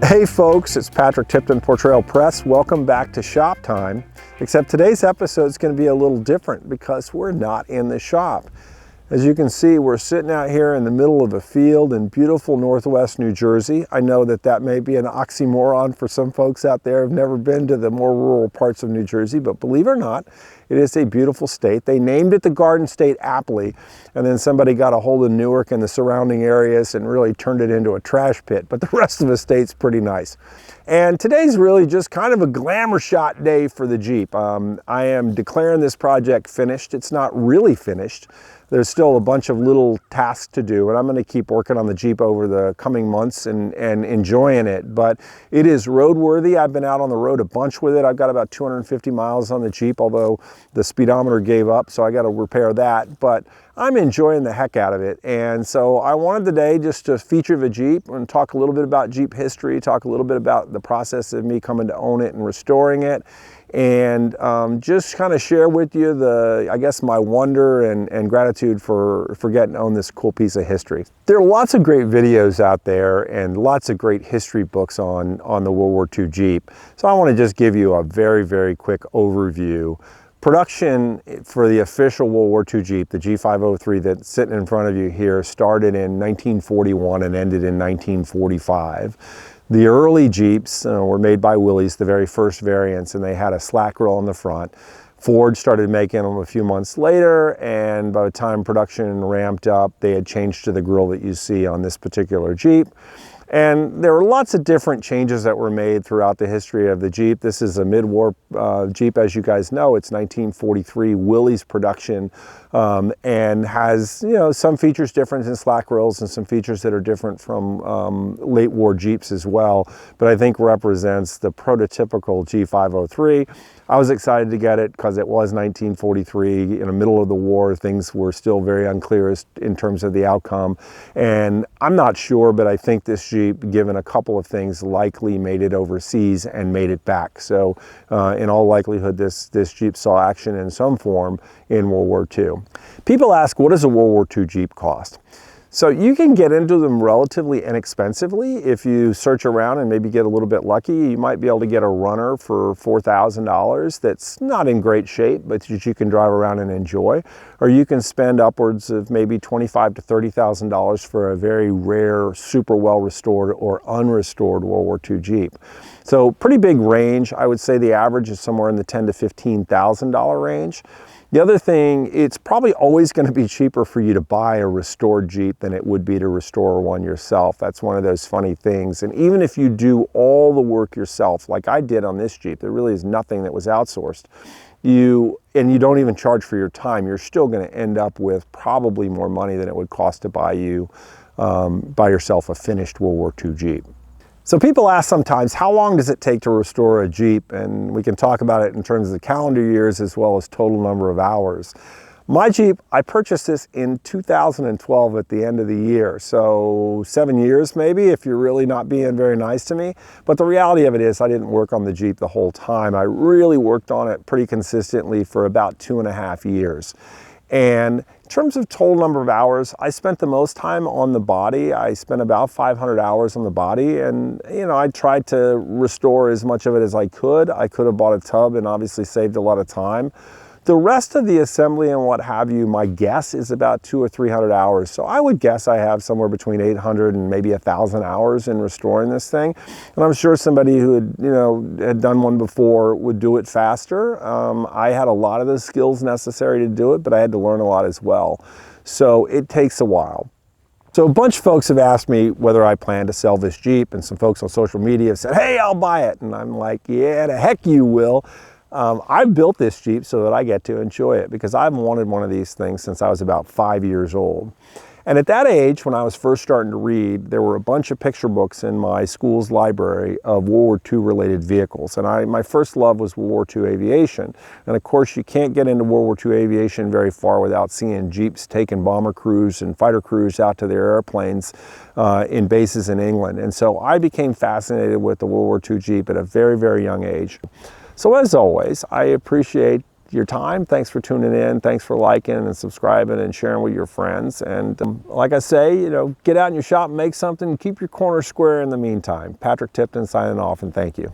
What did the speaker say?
Hey folks, it's Patrick Tipton, Portrayal Press. Welcome back to Shop Time. Except today's episode is going to be a little different because we're not in the shop. As you can see, we're sitting out here in the middle of a field in beautiful Northwest New Jersey. I know that may be an oxymoron for some folks out there who've never been to the more rural parts of New Jersey, but believe it or not, it is a beautiful state. They named it the Garden State aptly, and then somebody got a hold of Newark and the surrounding areas and really turned it into a trash pit, but the rest of the state's pretty nice. And today's really just kind of a glamour shot day for the Jeep. I am declaring this project finished. It's not really finished. There's still a bunch of little tasks to do, and I'm going to keep working on the Jeep over the coming months and enjoying it. But it is roadworthy. I've been out on the road a bunch with it. I've got about 250 miles on the Jeep, although the speedometer gave up, so I got to repair that. But I'm enjoying the heck out of it. And so I wanted today just to feature the Jeep and talk a little bit about Jeep history, talk a little bit about the process of me coming to own it and restoring it, and just kind of share with you my wonder and gratitude for getting to own this cool piece of history. There are lots of great videos out there and lots of great history books on the World War II Jeep. So I want to just give you a very, very quick overview. Production for the official World War II Jeep, the G503 that's sitting in front of you here, started in 1941 and ended in 1945. The early Jeeps were made by Willys, the very first variants, and they had a slack rail on the front. Ford started making them a few months later, and by the time production ramped up, they had changed to the grille that you see on this particular Jeep. And there were lots of different changes that were made throughout the history of the Jeep. This is a mid-war Jeep, as you guys know. It's 1943 Willys production, and has some features different in slack rails and some features that are different from late war Jeeps as well. But I think represents the prototypical G503. I was excited to get it because it was 1943, in the middle of the war. Things were still very unclear in terms of the outcome. And I'm not sure, but I think this Jeep, given a couple of things, likely made it overseas and made it back. So in all likelihood, this Jeep saw action in some form in World War II. People ask, what does a World War II Jeep cost? So you can get into them relatively inexpensively. If you search around and maybe get a little bit lucky, you might be able to get a runner for $4,000 that's not in great shape, but that you can drive around and enjoy. Or you can spend upwards of maybe $25,000 to $30,000 for a very rare, super well restored or unrestored World War II Jeep. So pretty big range. I would say the average is somewhere in the $10,000 to $15,000 range. The other thing, it's probably always going to be cheaper for you to buy a restored Jeep than it would be to restore one yourself. That's one of those funny things. And even if you do all the work yourself, like I did on this Jeep, there really is nothing that was outsourced. You don't even charge for your time, you're still going to end up with probably more money than it would cost to buy yourself a finished World War II Jeep. So people ask sometimes, how long does it take to restore a Jeep? And we can talk about it in terms of the calendar years as well as total number of hours. My Jeep, I purchased this in 2012 at the end of the year. So 7 years maybe, if you're really not being very nice to me. But the reality of it is I didn't work on the Jeep the whole time. I really worked on it pretty consistently for about 2.5 years. And in terms of total number of hours, I spent the most time on the body. I spent about 500 hours on the body, and I tried to restore as much of it as I could. I could have bought a tub and obviously saved a lot of time. The rest of the assembly and what have you, my guess is about 200 or 300 hours. So I would guess I have somewhere between 800 and maybe 1,000 hours in restoring this thing. And I'm sure somebody who had done one before would do it faster. I had a lot of the skills necessary to do it, but I had to learn a lot as well. So it takes a while. So a bunch of folks have asked me whether I plan to sell this Jeep, and some folks on social media have said, hey, I'll buy it. And I'm like, yeah, the heck you will. I built this Jeep so that I get to enjoy it because I've wanted one of these things since I was about 5 years old. And at that age, when I was first starting to read, there were a bunch of picture books in my school's library of World War II related vehicles. And my first love was World War II aviation. And of course, you can't get into World War II aviation very far without seeing Jeeps taking bomber crews and fighter crews out to their airplanes in bases in England. And so I became fascinated with the World War II Jeep at a very, very young age. So as always, I appreciate your time. Thanks for tuning in. Thanks for liking and subscribing and sharing with your friends. And like I say, you know, get out in your shop and make something. Keep your corner square in the meantime. Patrick Tipton signing off, and thank you.